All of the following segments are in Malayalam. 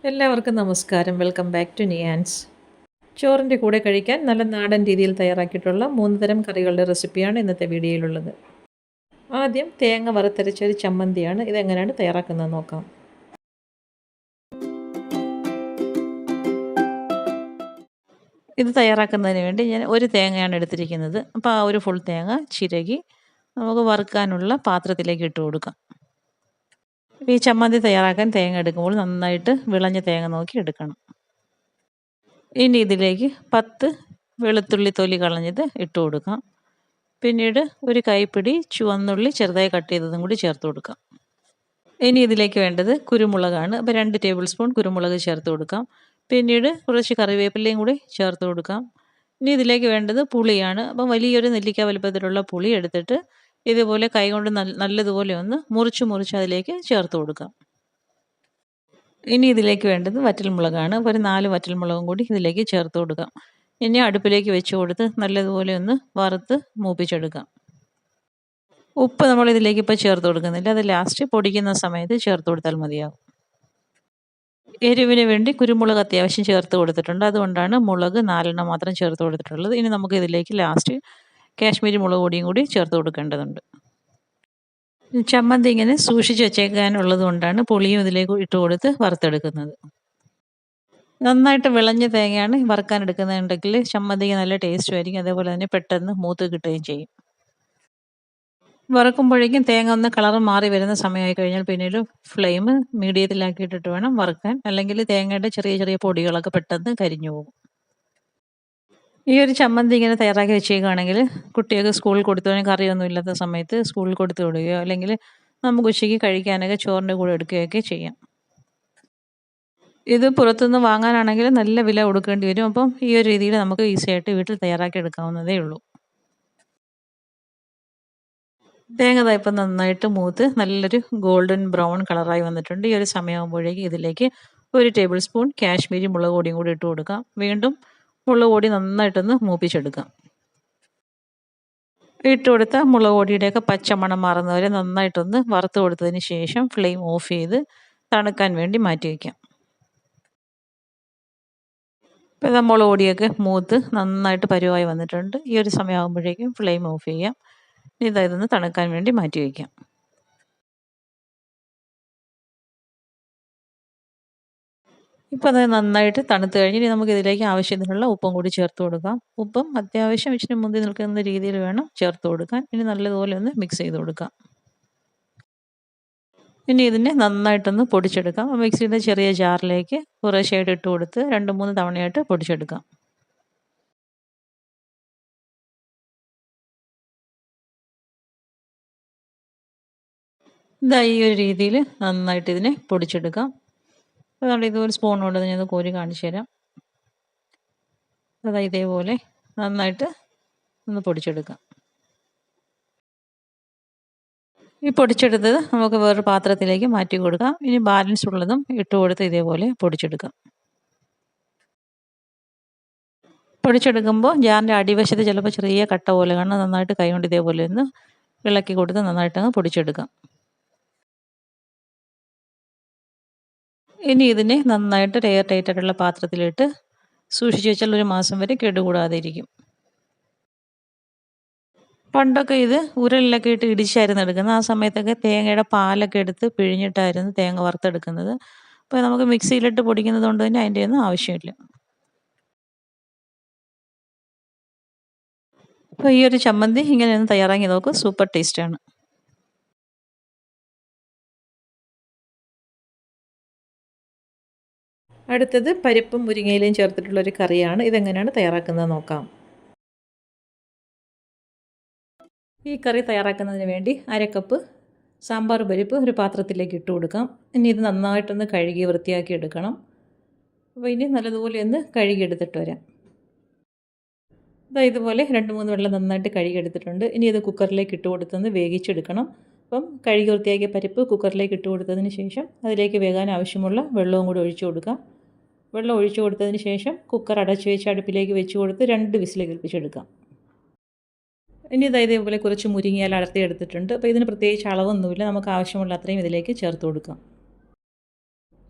എല്ലാവർക്കും നമസ്കാരം. Welcome back to Niyans. ചോറിൻ്റെ കൂടെ കഴിക്കാൻ നല്ല നാടൻ രീതിയിൽ തയ്യാറാക്കിയിട്ടുള്ള 3 തരം കറികളുടെ റെസിപ്പിയാണ് ഇന്നത്തെ വീഡിയോയിലുള്ളത്. ആദ്യം തേങ്ങ വറുത്തരച്ച ഒരു ചമ്മന്തിയാണ്. ഇതെങ്ങനെയാണ് തയ്യാറാക്കുന്നത് നോക്കാം. ഇത് തയ്യാറാക്കുന്നതിന് വേണ്ടി ഞാൻ ഒരു തേങ്ങയാണ് എടുത്തിരിക്കുന്നത്. അപ്പോൾ ആ ഒരു ഫുൾ തേങ്ങ ചിരകി നമുക്ക് വറുക്കാനുള്ള പാത്രത്തിലേക്ക് ഇട്ട് കൊടുക്കാം. ഈ ചമ്മന്തി തയ്യാറാക്കാൻ തേങ്ങ എടുക്കുമ്പോൾ നന്നായിട്ട് വിളഞ്ഞ തേങ്ങ നോക്കി എടുക്കണം. ഇനി ഇതിലേക്ക് 10 വെളുത്തുള്ളി തൊലി കളഞ്ഞത് ഇട്ട് കൊടുക്കാം. പിന്നീട് ഒരു കൈപ്പിടി ചുവന്നുള്ളി ചെറുതായി കട്ട് ചെയ്തതും കൂടി ചേർത്ത് കൊടുക്കാം. ഇനി ഇതിലേക്ക് വേണ്ടത് കുരുമുളകാണ്. അപ്പോൾ 2 ടേബിൾ സ്പൂൺ കുരുമുളക് ചേർത്ത് കൊടുക്കാം. പിന്നീട് കുറച്ച് കറിവേപ്പിലയും കൂടി ചേർത്ത് കൊടുക്കാം. ഇനി ഇതിലേക്ക് വേണ്ടത് പുളിയാണ്. അപ്പം വലിയൊരു നെല്ലിക്ക വലുപ്പത്തിലുള്ള പുളി എടുത്തിട്ട് ഇതുപോലെ കൈകൊണ്ട് നല്ലതുപോലെ ഒന്ന് മുറിച്ച് അതിലേക്ക് ചേർത്ത് കൊടുക്കാം. ഇനി ഇതിലേക്ക് വേണ്ടത് വറ്റൽമുളകാണ്. അപ്പോൾ ഒരു 4 വറ്റൽമുളകും കൂടി ഇതിലേക്ക് ചേർത്ത് കൊടുക്കാം. ഇനി അടുപ്പിലേക്ക് വെച്ച് കൊടുത്ത് നല്ലതുപോലെ ഒന്ന് വറുത്ത് മൂപ്പിച്ചെടുക്കാം. ഉപ്പ് നമ്മൾ ഇതിലേക്ക് ഇപ്പോൾ ചേർത്ത് കൊടുക്കുന്നില്ല, അത് ലാസ്റ്റ് പൊടിക്കുന്ന സമയത്ത് ചേർത്ത് കൊടുത്താൽ മതിയാകും. എരിവിന് വേണ്ടി കുരുമുളക് അത്യാവശ്യം ചേർത്ത് കൊടുത്തിട്ടുണ്ട്, അതുകൊണ്ടാണ് മുളക് 4 മാത്രം ചേർത്ത് കൊടുത്തിട്ടുള്ളത്. ഇനി നമുക്ക് ഇതിലേക്ക് ലാസ്റ്റ് കാശ്മീരി മുളക് പൊടിയും കൂടി ചേർത്ത് കൊടുക്കേണ്ടതുണ്ട്. ചമ്മന്തി ഇങ്ങനെ സൂക്ഷിച്ച് വെച്ചേക്കാനുള്ളത് കൊണ്ടാണ് പുളിയും ഇതിലേക്ക് ഇട്ട് കൊടുത്ത് വറുത്തെടുക്കുന്നത്. നന്നായിട്ട് വിളഞ്ഞ തേങ്ങയാണ് വറുക്കാൻ എടുക്കുന്നതുണ്ടെങ്കിൽ ചമ്മന്തിക്ക് നല്ല ടേസ്റ്റും ആയിരിക്കും, അതേപോലെ തന്നെ പെട്ടെന്ന് മൂത്ത് കിട്ടുകയും ചെയ്യും. വറുക്കുമ്പോഴേക്കും തേങ്ങ ഒന്ന് കളർ മാറി വരുന്ന സമയമായി കഴിഞ്ഞാൽ പിന്നീട് ഫ്ലെയിം മീഡിയത്തിലാക്കിയിട്ടിട്ട് വേണം വറുക്കാൻ, അല്ലെങ്കിൽ തേങ്ങയുടെ ചെറിയ ചെറിയ പൊടികളൊക്കെ പെട്ടെന്ന് കരിഞ്ഞു പോകും. ഈ ഒരു ചമ്മന്തി ഇങ്ങനെ തയ്യാറാക്കി വെച്ചേക്കുകയാണെങ്കിൽ കുട്ടികൾക്ക് സ്കൂളിൽ കൊടുത്തുവിടാൻ കറിയൊന്നും ഇല്ലാത്ത സമയത്ത് സ്കൂളിൽ കൊടുത്തു വിടുകയോ അല്ലെങ്കിൽ നമുക്ക് ഉച്ചയ്ക്ക് കഴിക്കാനൊക്കെ ചോറിൻ്റെ കൂടെ എടുക്കുകയൊക്കെ ചെയ്യാം. ഇത് പുറത്തുനിന്ന് വാങ്ങാനാണെങ്കിൽ നല്ല വില കൊടുക്കേണ്ടി വരും. അപ്പം ഈ ഒരു രീതിയിൽ നമുക്ക് ഈസി ആയിട്ട് വീട്ടിൽ തയ്യാറാക്കി എടുക്കാവുന്നതേ ഉള്ളൂ. തേങ്ങ ഇപ്പം നന്നായിട്ട് മൂത്ത് നല്ലൊരു ഗോൾഡൻ ബ്രൗൺ കളറായി വന്നിട്ടുണ്ട്. ഈ ഒരു സമയമാകുമ്പോഴേക്കും ഇതിലേക്ക് 1 ടേബിൾ സ്പൂൺ കാശ്മീരി മുളക് പൊടിയും കൂടി ഇട്ട് കൊടുക്കാം. വീണ്ടും മുളക് പൊടി നന്നായിട്ടൊന്ന് മൂപ്പിച്ചെടുക്കാം. ഇട്ട് കൊടുത്ത മുളക് പൊടിയുടെയൊക്കെ പച്ചമണം മാറുന്നവരെ നന്നായിട്ടൊന്ന് വറുത്ത് കൊടുത്തതിന് ശേഷം ഫ്ലെയിം ഓഫ് ചെയ്ത് തണുക്കാൻ വേണ്ടി മാറ്റി വയ്ക്കാം. ഇപ്പോൾ ഇതാ മുളക് പൊടിയൊക്കെ മൂത്ത് നന്നായിട്ട് പരുവായി വന്നിട്ടുണ്ട്. ഈ ഒരു സമയമാകുമ്പോഴേക്കും ഫ്ലെയിം ഓഫ് ചെയ്യാം. ഇതൊന്ന് തണുക്കാൻ വേണ്ടി മാറ്റി വയ്ക്കാം. ഇപ്പോൾ അത് നന്നായിട്ട് തണുത്ത് കഴിഞ്ഞ് ഇനി നമുക്ക് ഇതിലേക്ക് ആവശ്യത്തിനുള്ള ഉപ്പും കൂടി ചേർത്ത് കൊടുക്കാം. ഉപ്പും അത്യാവശ്യം ഇച്ചിരി മുന്തി നിൽക്കുന്ന രീതിയിൽ വേണം ചേർത്ത് കൊടുക്കാൻ. ഇനി നല്ലതുപോലെ ഒന്ന് മിക്സ് ചെയ്ത് കൊടുക്കാം. ഇനി ഇതിനെ നന്നായിട്ടൊന്ന് പൊടിച്ചെടുക്കാം. മിക്സിയുടെ ചെറിയ ജാറിലേക്ക് കുറേശ്ശായിട്ട് ഇട്ട് കൊടുത്ത് 2-3 തവണയായിട്ട് പൊടിച്ചെടുക്കാം. ഇതാ ഈ ഒരു രീതിയിൽ നന്നായിട്ട് ഇതിനെ പൊടിച്ചെടുക്കാം. അപ്പോൾ നമ്മൾ ഇതുപോലെ സ്പൂൺ കൊണ്ട് ഞാൻ കോരി കാണിച്ചു തരാം. അതാ ഇതേപോലെ നന്നായിട്ട് ഒന്ന് പൊടിച്ചെടുക്കാം. ഈ പൊടിച്ചെടുത്തത് നമുക്ക് വേറൊരു പാത്രത്തിലേക്ക് മാറ്റി കൊടുക്കാം. ഇനി ബാലൻസ് ഉള്ളതും ഇട്ട് കൊടുത്ത് ഇതേപോലെ പൊടിച്ചെടുക്കാം. പൊടിച്ചെടുക്കുമ്പോൾ ജാറിൻ്റെ അടിവശത്ത് ചിലപ്പോൾ ചെറിയ കട്ട പോലെ കാണാം. നന്നായിട്ട് കൈകൊണ്ട് ഇതേപോലെ ഒന്ന് ഇളക്കി കൊടുത്ത് നന്നായിട്ടങ്ങ് പൊടിച്ചെടുക്കാം. ഇനി ഇതിനെ നന്നായിട്ട് എയർ ടൈറ്റ് ആയിട്ടുള്ള പാത്രത്തിലിട്ട് സൂക്ഷിച്ച് വെച്ചാൽ 1 മാസം വരെ കേടുകൂടാതെ ഇരിക്കും. പണ്ടൊക്കെ ഇത് ഉരലിലൊക്കെ ഇട്ട് ഇടിച്ചായിരുന്നു എടുക്കുന്നത്. ആ സമയത്തൊക്കെ തേങ്ങയുടെ പാലൊക്കെ എടുത്ത് പിഴിഞ്ഞിട്ടായിരുന്നു തേങ്ങ വറുത്തെടുക്കുന്നത്. അപ്പോൾ നമുക്ക് മിക്സിയിലിട്ട് പൊടിക്കുന്നത് കൊണ്ട് തന്നെ അതിൻ്റെ ഒന്നും ആവശ്യമില്ല. അപ്പോൾ ഈ ഒരു ചമ്മന്തി ഇങ്ങനെ ഒന്ന് തയ്യാറാക്കി നോക്കൂ, സൂപ്പർ ടേസ്റ്റാണ്. അടുത്തത് പരിപ്പും മുരിങ്ങയിലയും ചേർത്തിട്ടുള്ളൊരു കറിയാണ്. ഇതെങ്ങനെയാണ് തയ്യാറാക്കുന്നത് നോക്കാം. ഈ കറി തയ്യാറാക്കുന്നതിന് വേണ്ടി 1/2 കപ്പ് സാമ്പാർ പരിപ്പ് ഒരു പാത്രത്തിലേക്ക് ഇട്ട് കൊടുക്കാം. ഇനി ഇത് നന്നായിട്ടൊന്ന് കഴുകി വൃത്തിയാക്കി എടുക്കണം. അപ്പോൾ ഇനി നല്ലതുപോലെ ഒന്ന് കഴുകിയെടുത്തിട്ട് വരാം. ഇതുപോലെ 2-3 വെള്ളം നന്നായിട്ട് കഴുകിയെടുത്തിട്ടുണ്ട്. ഇനി ഇത് കുക്കറിലേക്ക് ഇട്ട് കൊടുത്തൊന്ന് വേവിച്ചെടുക്കണം. അപ്പം കഴുകി വൃത്തിയാക്കിയ പരിപ്പ് കുക്കറിലേക്ക് ഇട്ട് കൊടുത്തതിന് ശേഷം അതിലേക്ക് വേകാൻ ആവശ്യമുള്ള വെള്ളവും കൂടി ഒഴിച്ചു കൊടുക്കാം. വെള്ളം ഒഴിച്ചു കൊടുത്തതിന് ശേഷം കുക്കർ അടച്ചു വെച്ച് അടുപ്പിലേക്ക് വെച്ച് കൊടുത്ത് 2 വിസിൽ കേൾപ്പിച്ചെടുക്കാം. ഇനി ഇതേപോലെ കുറച്ച് മുരിങ്ങയില അടർത്തിയെടുത്തിട്ടുണ്ട്. അപ്പോൾ ഇതിന് പ്രത്യേകിച്ച് അളവൊന്നുമില്ല, നമുക്ക് ആവശ്യമുള്ള അത്രയും ഇതിലേക്ക് ചേർത്ത് കൊടുക്കാം.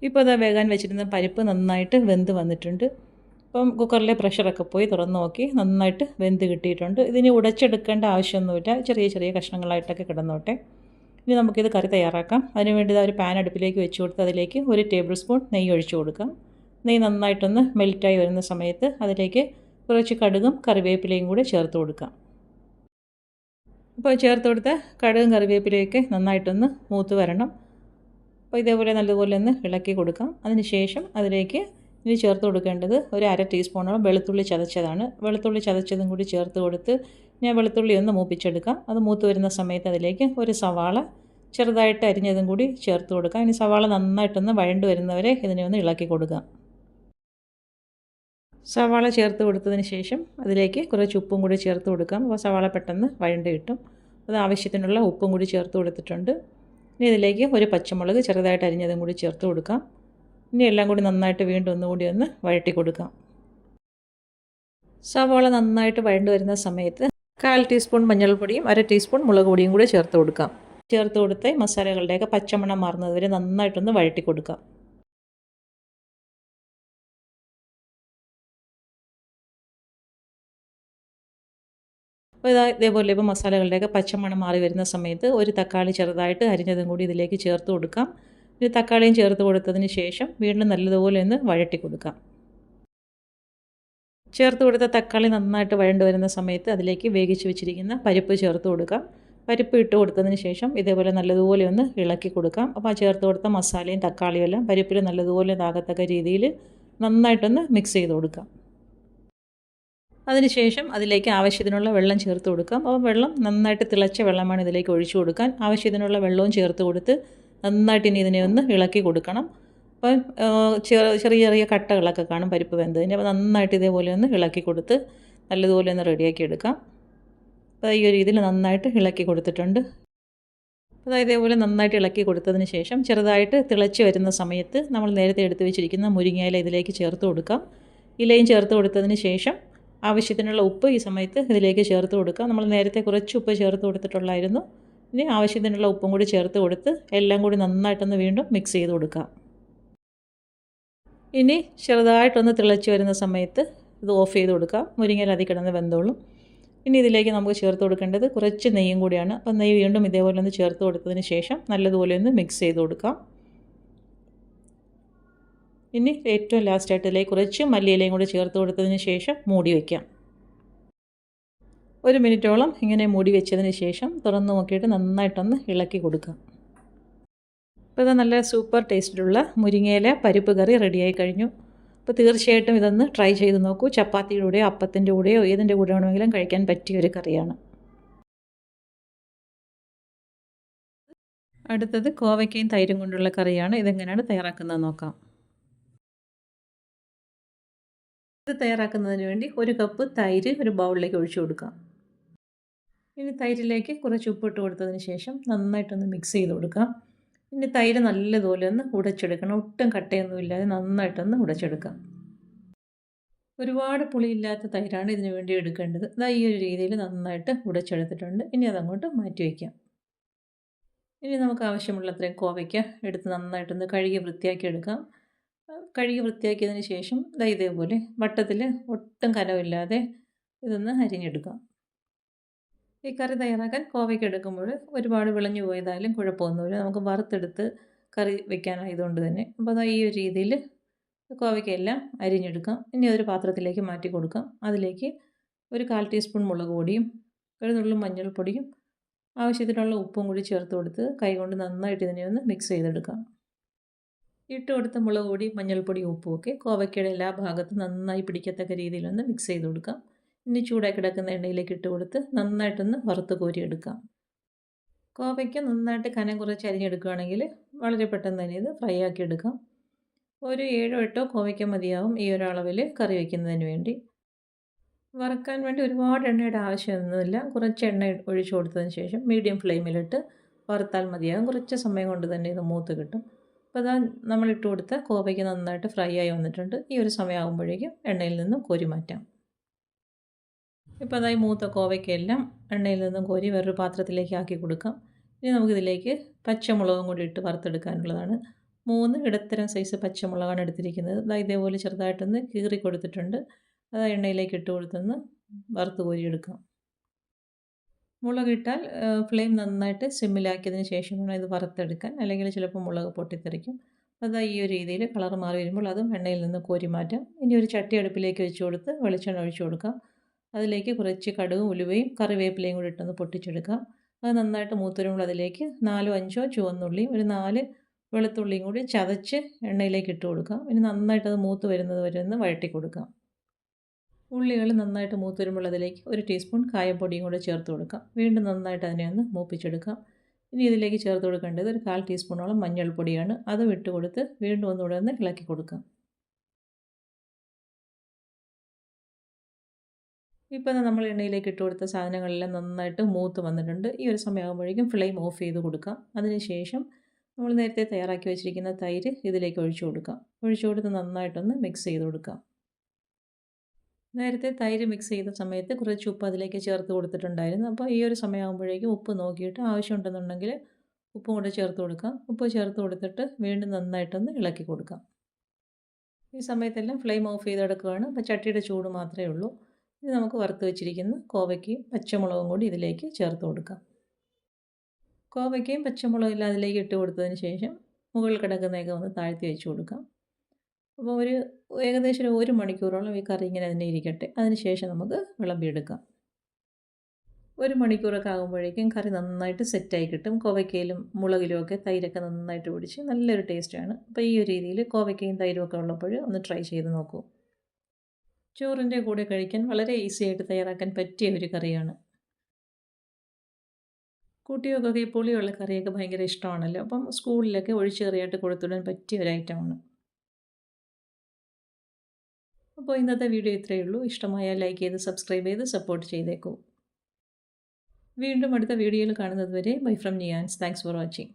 ഇപ്പോൾ അതാ വേകാൻ വെച്ചിരുന്ന പരിപ്പ് നന്നായിട്ട് വെന്ത് വന്നിട്ടുണ്ട്. ഇപ്പം കുക്കറിലെ പ്രഷറൊക്കെ പോയി തുറന്ന് നോക്കി നന്നായിട്ട് വെന്ത് കിട്ടിയിട്ടുണ്ട്. ഇതിന് ഉടച്ചെടുക്കേണ്ട ആവശ്യമൊന്നുമില്ല, ചെറിയ ചെറിയ കഷ്ണങ്ങളായിട്ടൊക്കെ കിടന്നോട്ടെ. ഇനി നമുക്കിത് കറി തയ്യാറാക്കാം. അതിനുവേണ്ടി ഒരു പാൻ അടുപ്പിലേക്ക് വെച്ച് കൊടുത്ത് അതിലേക്ക് 1 ടേബിൾ സ്പൂൺ നെയ്യ് ഒഴിച്ചു കൊടുക്കാം. നെയ്യ് നന്നായിട്ടൊന്ന് മെൽറ്റായി വരുന്ന സമയത്ത് അതിലേക്ക് കുറച്ച് കടുകും കറിവേപ്പിലയും കൂടി ചേർത്ത് കൊടുക്കാം. അപ്പോൾ ചേർത്ത് കൊടുത്ത കടുകും കറിവേപ്പിലയൊക്കെ നന്നായിട്ടൊന്ന് മൂത്ത് വരണം. അപ്പോൾ ഇതേപോലെ നല്ലതുപോലെ ഒന്ന് ഇളക്കി കൊടുക്കാം. അതിന് ശേഷം അതിലേക്ക് ഇനി ചേർത്ത് കൊടുക്കേണ്ടത് ഒരു 1/2 ടീസ്പൂണോളം വെളുത്തുള്ളി ചതച്ചതാണ്. വെളുത്തുള്ളി ചതച്ചതും കൂടി ചേർത്ത് കൊടുത്ത് ഞാൻ വെളുത്തുള്ളി ഒന്ന് മൂപ്പിച്ചെടുക്കാം. അത് മൂത്ത് വരുന്ന സമയത്ത് അതിലേക്ക് ഒരു സവാള ചെറുതായിട്ട് അരിഞ്ഞതും കൂടി ചേർത്ത് കൊടുക്കാം. ഇനി സവാള നന്നായിട്ടൊന്ന് വഴണ്ട് വരുന്നവരെ ഇതിനെ ഒന്ന് ഇളക്കി കൊടുക്കാം. സവാള ചേർത്ത് കൊടുത്തതിന് ശേഷം അതിലേക്ക് കുറച്ച് ഉപ്പും കൂടി ചേർത്ത് കൊടുക്കാം. അപ്പോൾ സവാള പെട്ടെന്ന് വഴണ്ട് കിട്ടും. അത് ആവശ്യത്തിനുള്ള ഉപ്പും കൂടി ചേർത്ത് കൊടുത്തിട്ടുണ്ട്. ഇനി ഇതിലേക്ക് ഒരു പച്ചമുളക് ചെറുതായിട്ട് അരിഞ്ഞതും കൂടി ചേർത്ത് കൊടുക്കാം. ഇനി എല്ലാം കൂടി നന്നായിട്ട് വീണ്ടും ഒന്നുകൂടി ഒന്ന് വഴറ്റി കൊടുക്കാം. സവാള നന്നായിട്ട് വഴണ്ട് വരുന്ന സമയത്ത് 1/4 ടീസ്പൂൺ മഞ്ഞൾപ്പൊടിയും 1/2 ടീസ്പൂൺ മുളക് പൊടിയും കൂടി ചേർത്ത് കൊടുക്കാം. ചേർത്ത് കൊടുത്ത് മസാലകളുടെയൊക്കെ പച്ചമണം മാറുന്നത് വരെ നന്നായിട്ടൊന്ന് വഴറ്റി കൊടുക്കാം. അപ്പോൾ ഇതേപോലെ ഇപ്പോൾ മസാലകളുടെയൊക്കെ പച്ചമണം മാറി വരുന്ന സമയത്ത് ഒരു തക്കാളി ചെറുതായിട്ട് അരിഞ്ഞതും കൂടി ഇതിലേക്ക് ചേർത്ത് കൊടുക്കാം. ഇത് തക്കാളിയും ചേർത്ത് കൊടുത്തതിന് ശേഷം വീണ്ടും നല്ലതുപോലെ ഒന്ന് വഴറ്റി കൊടുക്കാം. ചേർത്ത് കൊടുത്ത തക്കാളി നന്നായിട്ട് വഴണ്ട് വരുന്ന സമയത്ത് അതിലേക്ക് വേവിച്ച് വെച്ചിരിക്കുന്ന പരിപ്പ് ചേർത്ത് കൊടുക്കാം. പരിപ്പ് ഇട്ട് കൊടുത്തതിന് ശേഷം ഇതേപോലെ നല്ലതുപോലെ ഒന്ന് ഇളക്കി കൊടുക്കാം. അപ്പോൾ ആ ചേർത്ത് കൊടുത്ത മസാലയും തക്കാളിയും എല്ലാം പരിപ്പിൽ നല്ലതുപോലെ ഇതാകത്തക്ക രീതിയിൽ നന്നായിട്ടൊന്ന് മിക്സ് ചെയ്ത് കൊടുക്കാം. അതിനുശേഷം അതിലേക്ക് ആവശ്യത്തിനുള്ള വെള്ളം ചേർത്ത് കൊടുക്കാം. അപ്പോൾ വെള്ളം നന്നായിട്ട് തിളച്ച വെള്ളമാണ് ഇതിലേക്ക് ഒഴിച്ചു കൊടുക്കാൻ. ആവശ്യത്തിനുള്ള വെള്ളവും ചേർത്ത് കൊടുത്ത് നന്നായിട്ട് ഇനി ഇതിനെ ഒന്ന് ഇളക്കി കൊടുക്കണം. അപ്പം ചെറിയ ചെറിയ കട്ടകളൊക്കെ കാണും പരിപ്പ് വെന്തതിൻ്റെ. അപ്പോൾ നന്നായിട്ട് ഇതേപോലെ ഒന്ന് ഇളക്കി കൊടുത്ത് നല്ലതുപോലെ ഒന്ന് റെഡിയാക്കി എടുക്കാം. അപ്പോൾ ഈ ഒരു രീതിയിൽ നന്നായിട്ട് ഇളക്കി കൊടുത്തിട്ടുണ്ട്. അതായത് ഇതേപോലെ നന്നായിട്ട് ഇളക്കി കൊടുത്തതിന് ശേഷം ചെറുതായിട്ട് തിളച്ച് വരുന്ന സമയത്ത് നമ്മൾ നേരത്തെ എടുത്ത് വെച്ചിരിക്കുന്ന മുരിങ്ങയില ഇതിലേക്ക് ചേർത്ത് കൊടുക്കാം. ഇലയും ചേർത്ത് കൊടുത്തതിന് ശേഷം ആവശ്യത്തിനുള്ള ഉപ്പ് ഈ സമയത്ത് ഇതിലേക്ക് ചേർത്ത് കൊടുക്കാം. നമ്മൾ നേരത്തെ കുറച്ച് ഉപ്പ് ചേർത്ത് കൊടുത്തിട്ടുള്ളായിരുന്നു. ഇനി ആവശ്യത്തിനുള്ള ഉപ്പും കൂടി ചേർത്ത് കൊടുത്ത് എല്ലാം കൂടി നന്നായിട്ടൊന്ന് വീണ്ടും മിക്സ് ചെയ്ത് കൊടുക്കാം. ഇനി ചെറുതായിട്ടൊന്ന് തിളച്ച് വരുന്ന സമയത്ത് ഇത് ഓഫ് ചെയ്ത് കൊടുക്കാം. മുരിങ്ങയില അതിൽ കിടന്ന് വെന്തോളും. ഇനി ഇതിലേക്ക് നമുക്ക് ചേർത്ത് കൊടുക്കേണ്ടത് കുറച്ച് നെയ്യും കൂടിയാണ്. അപ്പം നെയ്യ് വീണ്ടും ഇതേപോലെ ഒന്ന് ചേർത്ത് കൊടുത്തതിന് ശേഷം നല്ലതുപോലെ ഒന്ന് മിക്സ് ചെയ്ത് കൊടുക്കാം. ഇനി ഏറ്റവും ലാസ്റ്റായിട്ട് ഇതിലേക്ക് കുറച്ച് മല്ലിയിലയും കൂടി ചേർത്ത് കൊടുത്തതിന് ശേഷം മൂടി വയ്ക്കാം. 1 മിനിറ്റോളം ഇങ്ങനെ മൂടി വെച്ചതിന് ശേഷം തുറന്ന് നോക്കിയിട്ട് നന്നായിട്ടൊന്ന് ഇളക്കി കൊടുക്കാം. അപ്പോൾ ഇത് നല്ല സൂപ്പർ ടേസ്റ്റിലുള്ള മുരിങ്ങയില പരിപ്പ് കറി റെഡിയായി കഴിഞ്ഞു. അപ്പോൾ തീർച്ചയായിട്ടും ഇതൊന്ന് ട്രൈ ചെയ്ത് നോക്കൂ. ചപ്പാത്തിയുടെ കൂടെയോ അപ്പത്തിൻ്റെ കൂടെയോ ഏതിൻ്റെ കൂടെ വേണമെങ്കിലും കഴിക്കാൻ പറ്റിയൊരു കറിയാണ്. അടുത്തത് കോവയ്ക്കയും തൈരും കൊണ്ടുള്ള കറിയാണ്. ഇതെങ്ങനെയാണ് തയ്യാറാക്കുന്നത് നോക്കാം. ഇത് തയ്യാറാക്കുന്നതിന് വേണ്ടി 1 കപ്പ് തൈര് ഒരു ബൗളിലേക്ക് ഒഴിച്ചു കൊടുക്കാം. ഇനി തൈരിലേക്ക് കുറച്ച് ഉപ്പിട്ട് കൊടുത്തതിന് ശേഷം നന്നായിട്ടൊന്ന് മിക്സ് ചെയ്ത് കൊടുക്കാം. ഇനി തൈര് നല്ലതുപോലെ ഒന്ന് ഉടച്ചെടുക്കണം. ഒട്ടും കട്ടയൊന്നുമില്ലാതെ നന്നായിട്ടൊന്ന് ഉടച്ചെടുക്കാം. ഒരുപാട് പുളിയില്ലാത്ത തൈരാണ് ഇതിനു വേണ്ടി എടുക്കേണ്ടത്. ഇതാ ഈ ഒരു രീതിയിൽ നന്നായിട്ട് ഉടച്ചെടുത്തിട്ടുണ്ട്. ഇനി അതങ്ങോട്ട് മാറ്റി വയ്ക്കാം. ഇനി നമുക്ക് ആവശ്യമുള്ളത്രയും കോവയ്ക്ക എടുത്ത് നന്നായിട്ടൊന്ന് കഴുകി വൃത്തിയാക്കി എടുക്കാം. കഴുകി വൃത്തിയാക്കിയതിന് ശേഷം ഇതേപോലെ വട്ടത്തിൽ ഒട്ടും കനമില്ലാതെ ഇതൊന്ന് അരിഞ്ഞെടുക്കാം. ഈ കറി തയ്യാറാക്കാൻ കോവയ്ക്ക എടുക്കുമ്പോൾ ഒരുപാട് വിളഞ്ഞു പോയതായാലും കുഴപ്പമൊന്നുമില്ല. നമുക്ക് വറുത്തെടുത്ത് കറി വെക്കാനായതുകൊണ്ട് തന്നെ. അപ്പോൾ അതാ ഈ ഒരു രീതിയിൽ കോവയ്ക്കയെല്ലാം അരിഞ്ഞെടുക്കാം. ഇനി അതൊരു പാത്രത്തിലേക്ക് മാറ്റി കൊടുക്കാം. അതിലേക്ക് ഒരു 1/4 ടീസ്പൂൺ മുളക് പൊടിയും ഒരു നുള്ളു മഞ്ഞൾപ്പൊടിയും ആവശ്യത്തിനുള്ള ഉപ്പും കൂടി ചേർത്ത് കൊടുത്ത് കൈകൊണ്ട് നന്നായിട്ട് ഇതിനെ ഒന്ന് മിക്സ് ചെയ്തെടുക്കാം. ഇട്ട് കൊടുത്ത മുളക് പൊടി മഞ്ഞൾപ്പൊടി ഉപ്പും ഒക്കെ കോവയ്ക്കയുടെ എല്ലാ ഭാഗത്തും നന്നായി പിടിക്കത്തക്ക രീതിയിലൊന്ന് മിക്സ് ചെയ്ത് കൊടുക്കാം. ഇനി ചൂടായി കിടക്കുന്ന എണ്ണയിലേക്ക് ഇട്ട് കൊടുത്ത് നന്നായിട്ടൊന്ന് വറുത്ത് കോരിയെടുക്കാം. കോവയ്ക്ക നന്നായിട്ട് കനം കുറച്ച് അരിഞ്ഞെടുക്കുകയാണെങ്കിൽ വളരെ പെട്ടെന്ന് തന്നെ ഇത് ഫ്രൈ ആക്കി എടുക്കാം. ഒരു 7-8 കോവയ്ക്ക മതിയാവും ഈ ഒരു അളവിൽ കറി വയ്ക്കുന്നതിന് വേണ്ടി. വറുക്കാൻ വേണ്ടി ഒരുപാട് എണ്ണയുടെ ആവശ്യമൊന്നുമില്ല. കുറച്ച് എണ്ണ ഒഴിച്ചു കൊടുത്തതിന് ശേഷം മീഡിയം ഫ്ലെയിമിലിട്ട് വറുത്താൽ മതിയാകും. കുറച്ച് സമയം കൊണ്ട് തന്നെ ഇത് മൂത്ത് കിട്ടും. അപ്പോൾ അതാ നമ്മളിട്ട് കൊടുത്ത കോവയ്ക്ക നന്നായിട്ട് ഫ്രൈ ആയി വന്നിട്ടുണ്ട്. ഈ ഒരു സമയമാകുമ്പോഴേക്കും എണ്ണയിൽ നിന്നും കോരി മാറ്റാം. ഇപ്പോൾ അതായി മൂത്ത കോവയ്ക്കെല്ലാം എണ്ണയിൽ നിന്നും കോരി വേറൊരു പാത്രത്തിലേക്ക് ആക്കി കൊടുക്കാം. ഇനി നമുക്കിതിലേക്ക് പച്ചമുളകും കൂടി ഇട്ട് വറുത്തെടുക്കാനുള്ളതാണ്. 3 ഇടത്തരം സൈസ് പച്ചമുളകാണ് എടുത്തിരിക്കുന്നത്. ദാ ഇതേപോലെ ചെറുതായിട്ടൊന്ന് കീറി കൊടുത്തിട്ടുണ്ട്. അത് എണ്ണയിലേക്ക് ഇട്ട് കൊടുത്തൊന്ന് വറുത്ത് കോരിയെടുക്കാം. മുളകിട്ടാൽ ഫ്ലെയിം നന്നായിട്ട് സിമ്മിലാക്കിയതിന് ശേഷം വേണം ഇത് വറുത്തെടുക്കാൻ, അല്ലെങ്കിൽ ചിലപ്പോൾ മുളക് പൊട്ടിത്തെറിക്കും. അതാ ഈ ഒരു രീതിയിൽ കളർ മാറി വരുമ്പോൾ അതും എണ്ണയിൽ നിന്ന് കോരി മാറ്റാം. ഇനി ഒരു ചട്ടി അടുപ്പിലേക്ക് വെച്ച് കൊടുത്ത് വെളിച്ചെണ്ണ ഒഴിച്ചു കൊടുക്കാം. അതിലേക്ക് കുറച്ച് കടുകും ഉലുവയും കറിവേപ്പിലയും കൂടി ഇട്ടൊന്ന് പൊട്ടിച്ചെടുക്കാം. അത് നന്നായിട്ട് മൂത്ത് വരുമ്പോൾ അതിലേക്ക് 4 5 ചുവന്നുള്ളിയും ഒരു 4 വെളുത്തുള്ളിയും കൂടി ചതച്ച് എണ്ണയിലേക്ക് ഇട്ട് കൊടുക്കാം. ഇനി നന്നായിട്ടത് മൂത്ത് വരുന്നത് വരെ ഒന്ന് വഴറ്റി കൊടുക്കാം. ഉള്ളികൾ നന്നായിട്ട് മൂത്ത് വരുമ്പോൾ അതിലേക്ക് 1 ടീസ്പൂൺ കായപ്പൊടിയും കൂടെ ചേർത്ത് കൊടുക്കാം. വീണ്ടും നന്നായിട്ട് അതിനെ ഒന്ന് മൂപ്പിച്ചെടുക്കാം. ഇനി ഇതിലേക്ക് ചേർത്ത് കൊടുക്കേണ്ടത് ഒരു 1/4 ടീസ്പൂണോളം മഞ്ഞൾപ്പൊടിയാണ്. അതും ഇട്ട് കൊടുത്ത് വീണ്ടും ഒന്നുകൂടെ ഒന്ന് ഇളക്കി കൊടുക്കാം. ഇപ്പോൾ നമ്മൾ എണ്ണയിലേക്ക് ഇട്ട് കൊടുത്ത സാധനങ്ങളെല്ലാം നന്നായിട്ട് മൂത്ത് വന്നിട്ടുണ്ട്. ഈ ഒരു സമയമാകുമ്പോഴേക്കും ഫ്ലെയിം ഓഫ് ചെയ്ത് കൊടുക്കാം. അതിനുശേഷം നമ്മൾ നേരത്തെ തയ്യാറാക്കി വെച്ചിരിക്കുന്ന തൈര് ഇതിലേക്ക് ഒഴിച്ചു കൊടുക്കാം. ഒഴിച്ചു കൊടുത്ത് നന്നായിട്ടൊന്ന് മിക്സ് ചെയ്ത് കൊടുക്കാം. നേരത്തെ തൈര് മിക്സ് ചെയ്ത സമയത്ത് കുറച്ച് ഉപ്പ് അതിലേക്ക് ചേർത്ത് കൊടുത്തിട്ടുണ്ടായിരുന്നു. അപ്പോൾ ഈ ഒരു സമയമാകുമ്പോഴേക്കും ഉപ്പ് നോക്കിയിട്ട് ആവശ്യമുണ്ടെന്നുണ്ടെങ്കിൽ ഉപ്പും കൂടെ ചേർത്ത് കൊടുക്കാം. ഉപ്പ് ചേർത്ത് കൊടുത്തിട്ട് വീണ്ടും നന്നായിട്ടൊന്ന് ഇളക്കി കൊടുക്കാം. ഈ സമയത്തെല്ലാം ഫ്ലെയിം ഓഫ് ചെയ്തെടുക്കുകയാണ്. അപ്പോൾ ചട്ടിയുടെ ചൂട് മാത്രമേ ഉള്ളൂ. ഇനി നമുക്ക് വറുത്ത് വെച്ചിരിക്കുന്ന കോവയ്ക്കയും പച്ചമുളകും കൂടി ഇതിലേക്ക് ചേർത്ത് കൊടുക്കാം. കോവയ്ക്കയും പച്ചമുളകും എല്ലാം അതിലേക്ക് ഇട്ട് കൊടുത്തതിന് ശേഷം മുകളിൽ കിടക്കുന്നതൊക്കെ ഒന്ന് താഴ്ത്തി വെച്ച് കൊടുക്കാം. അപ്പോൾ ഏകദേശം 1 മണിക്കൂറോളം ഈ കറി ഇങ്ങനെ തന്നെ ഇരിക്കട്ടെ. അതിന് ശേഷം നമുക്ക് വിളമ്പിയെടുക്കാം. 1 മണിക്കൂറൊക്കെ ആകുമ്പോഴേക്കും കറി നന്നായിട്ട് സെറ്റായി കിട്ടും. കോവയ്ക്കയിലും മുളകിലും ഒക്കെ തൈരൊക്കെ നന്നായിട്ട് പിടിച്ച് നല്ലൊരു ടേസ്റ്റാണ്. അപ്പോൾ ഈ ഒരു രീതിയിൽ കോവയ്ക്കയും തൈരും ഒക്കെ ഉള്ളപ്പോൾ ഒന്ന് ട്രൈ ചെയ്ത് നോക്കൂ. ചോറിൻ്റെ കൂടെ കഴിക്കാൻ വളരെ ഈസി ആയിട്ട് തയ്യാറാക്കാൻ പറ്റിയ ഒരു കറിയാണ്. കുട്ടികൾക്കൊക്കെ ഈ പുളിയുള്ള കറിയൊക്കെ ഭയങ്കര ഇഷ്ടമാണല്ലോ. അപ്പം സ്കൂളിലൊക്കെ ഒഴിച്ച് കറിയായിട്ട് കൊടുത്തുവിടാൻ പറ്റിയ ഒരു ഐറ്റമാണ്. അപ്പോൾ ഇന്നത്തെ വീഡിയോ ഇത്രയേ ഉള്ളൂ. ഇഷ്ടമായാൽ ലൈക്ക് ചെയ്ത് സബ്സ്ക്രൈബ് ചെയ്ത് സപ്പോർട്ട് ചെയ്തേക്കൂ. വീണ്ടും അടുത്ത വീഡിയോയിൽ കാണുന്നത് വരെ bye from Niyans. Thanks for watching.